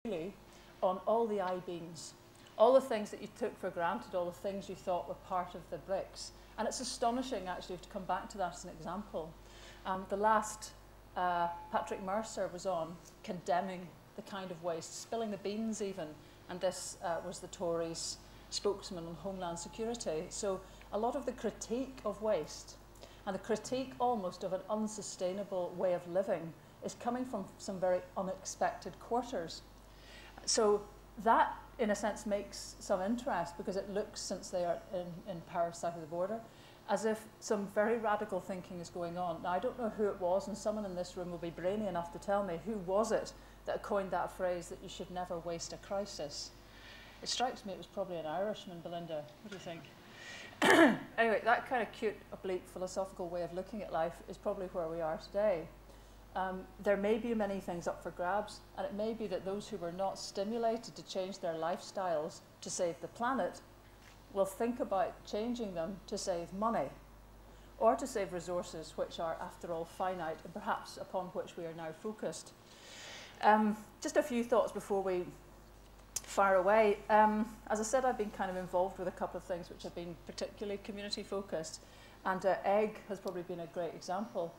on all the I-beams, all the things that you took for granted, all the things you thought were part of the bricks. And it's astonishing, actually, to come back to that as an example. The last Patrick Mercer was on condemning the kind of waste, spilling the beans even, and this was the Tories' spokesman on Homeland Security. So a lot of the critique of waste and the critique almost of an unsustainable way of living is coming from some very unexpected quarters. So that, in a sense, makes some interest because it looks, since they are in Paris south of the border, as if some very radical thinking is going on. Now, I don't know who it was, and someone in this room will be brainy enough to tell me who was it that coined that phrase that you should never waste a crisis. It strikes me it was probably an Irishman, Belinda. What do you think? Anyway, that kind of cute, oblique, philosophical way of looking at life is probably where we are today. There may be many things up for grabs, and it may be that those who were not stimulated to change their lifestyles to save the planet will think about changing them to save money or to save resources which are, after all, finite and perhaps upon which we are now focused. Just a few thoughts before we fire away. As I said, I've been kind of involved with a couple of things which have been particularly community focused, and egg has probably been a great example.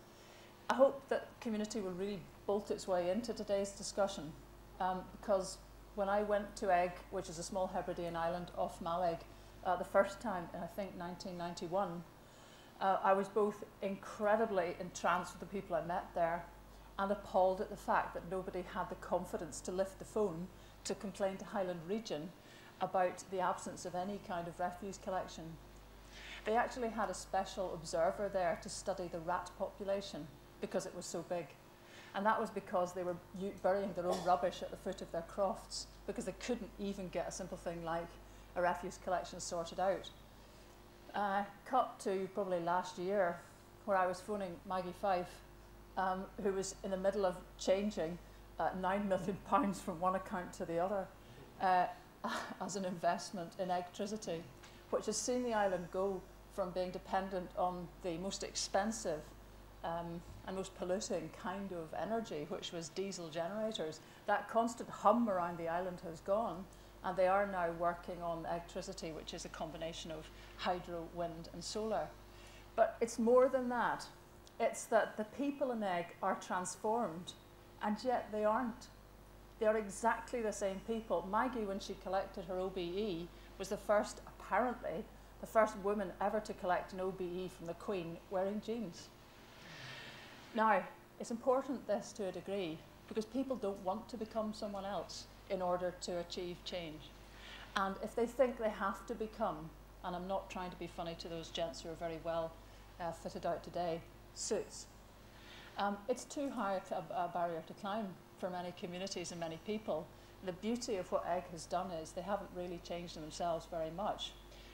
I hope that community will really bolt its way into today's discussion, because when I went to Egg, which is a small Hebridean island off Mallaig, the first time in, I think, 1991, I was both incredibly entranced with the people I met there and appalled at the fact that nobody had the confidence to lift the phone to complain to Highland Region about the absence of any kind of refuse collection. They actually had a special observer there to study the rat population because it was so big. And that was because they were burying their own rubbish at the foot of their crofts because they couldn't even get a simple thing like a refuse collection sorted out. Cut to probably last year, where I was phoning Maggie Fife, who was in the middle of changing £9 million from one account to the other as an investment in electricity, which has seen the island go from being dependent on the most expensive and most polluting kind of energy, which was diesel generators. That constant hum around the island has gone, and they are now working on electricity, which is a combination of hydro, wind, and solar. But it's more than that. It's that the people in Egg are transformed, and yet they aren't. They are exactly the same people. Maggie, when she collected her OBE, was the first, apparently, the first woman ever to collect an OBE from the Queen wearing jeans. Now, it's important, this, to a degree, because people don't want to become someone else in order to achieve change. And if they think they have to become, and I'm not trying to be funny to those gents who are very well fitted out today, suits, it's too high a barrier to climb for many communities and many people. The beauty of what Egg has done is they haven't really changed themselves very much.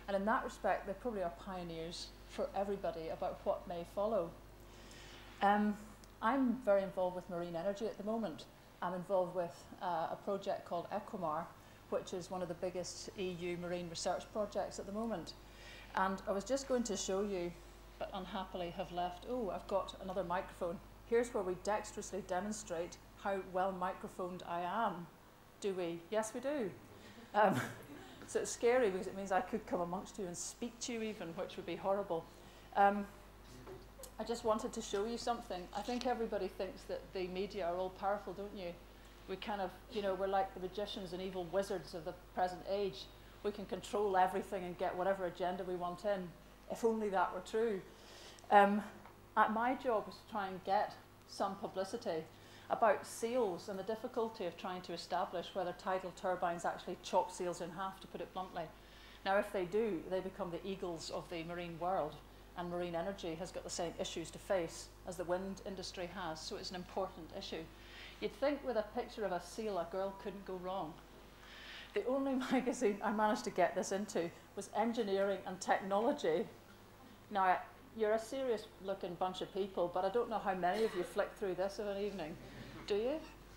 And in that respect, they probably are pioneers for everybody about what may follow. I'm very involved with marine energy at the moment. I'm involved with a project called Equimar, which is one of the biggest EU marine research projects at the moment. And I was just going to show you, but unhappily have left, oh, I've got another microphone. Here's where we dexterously demonstrate how well microphoned I am. Do we? Yes, we do. So it's scary because it means I could come amongst you and speak to you even, which would be horrible. I just wanted to show you something. I think everybody thinks that the media are all powerful, don't you? We kind of, you know, we're like the magicians and evil wizards of the present age. We can control everything and get whatever agenda we want in. If only that were true. My job was to try and get some publicity about seals and the difficulty of trying to establish whether tidal turbines actually chop seals in half, to put it bluntly. Now, if they do, they become the eagles of the marine world, and marine energy has got the same issues to face as the wind industry has, so it's an important issue. You'd think with a picture of a seal, a girl couldn't go wrong. The only magazine I managed to get this into was Engineering and Technology. Now, you're a serious-looking bunch of people, but I don't know how many of you flick through this of an evening. Do you?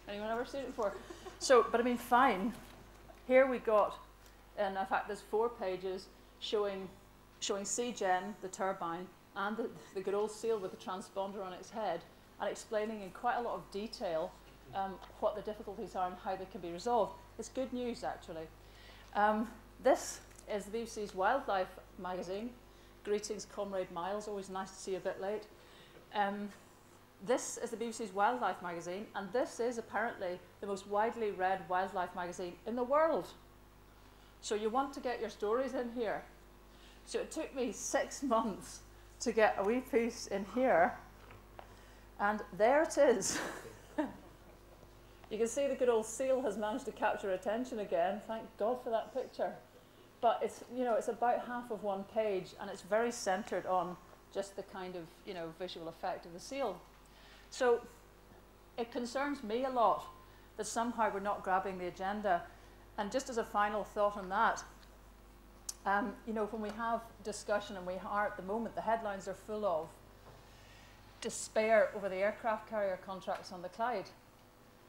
Anyone ever seen it before? So, but I mean, fine. Here we got, and in fact, there's 4 pages showing CGen, the turbine, and the good old seal with the transponder on its head, and explaining in quite a lot of detail what the difficulties are and how they can be resolved. It's good news, actually. This is the BBC's Wildlife magazine. Greetings, Comrade Miles. Always nice to see you a bit late. This is the BBC's Wildlife magazine, and this is apparently the most widely read wildlife magazine in the world. So you want to get your stories in here. So it took me 6 months to get a wee piece in here, and there it is. You can see the good old seal has managed to capture attention again. Thank God for that picture. But it's, you know, it's about half of one page, and it's very centered on just the kind of, you know, visual effect of the seal. So it concerns me a lot that somehow we're not grabbing the agenda. And just as a final thought on that, you know, when we have discussion, and we are at the moment, the headlines are full of despair over the aircraft carrier contracts on the Clyde.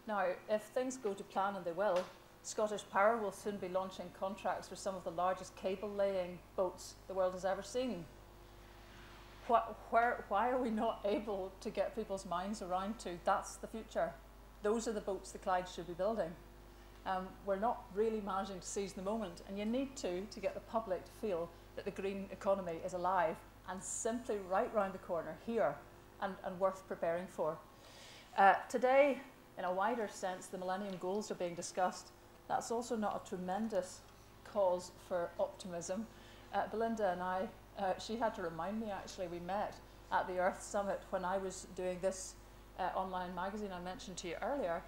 Now, if things go to plan, and they will, Scottish Power will soon be launching contracts for some of the largest cable-laying boats the world has ever seen. Why are we not able to get people's minds around to that's the future? Those are the boats the Clyde should be building. We're not really managing to seize the moment, and you need to get the public to feel that the green economy is alive and simply right round the corner here and worth preparing for. Today, in a wider sense, the Millennium Goals are being discussed. That's also not a tremendous cause for optimism. Belinda and I, she had to remind me, actually, we met at the Earth Summit when I was doing this online magazine I mentioned to you earlier.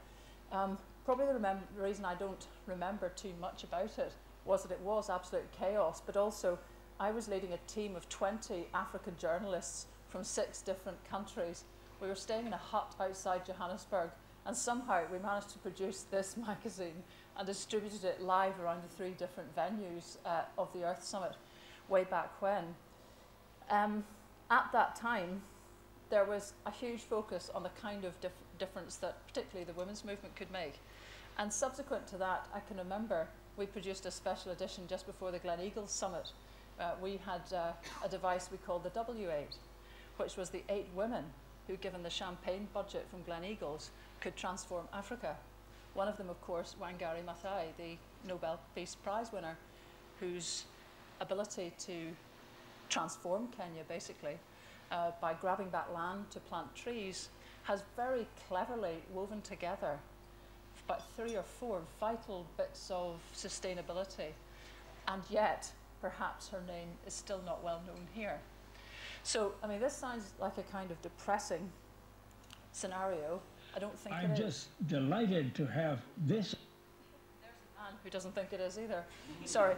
Probably the reason I don't remember too much about it was that it was absolute chaos, but also I was leading a team of 20 African journalists from 6 different countries. We were staying in a hut outside Johannesburg, and somehow we managed to produce this magazine and distributed it live around the 3 different venues of the Earth Summit way back when. At that time, there was a huge focus on the kind of difference that particularly the women's movement could make. And subsequent to that, I can remember we produced a special edition just before the Gleneagles Summit. We had a device we called the W8, which was the 8 women who, given the champagne budget from Gleneagles, could transform Africa. One of them, of course, Wangari Maathai, the Nobel Peace Prize winner, whose ability to transform Kenya, basically, by grabbing back land to plant trees, has very cleverly woven together about 3 or 4 vital bits of sustainability, and yet perhaps her name is still not well known here. So, I mean, this sounds like a kind of depressing scenario. I don't think it is. I'm just delighted to have this. There's a man who doesn't think it is either. Sorry.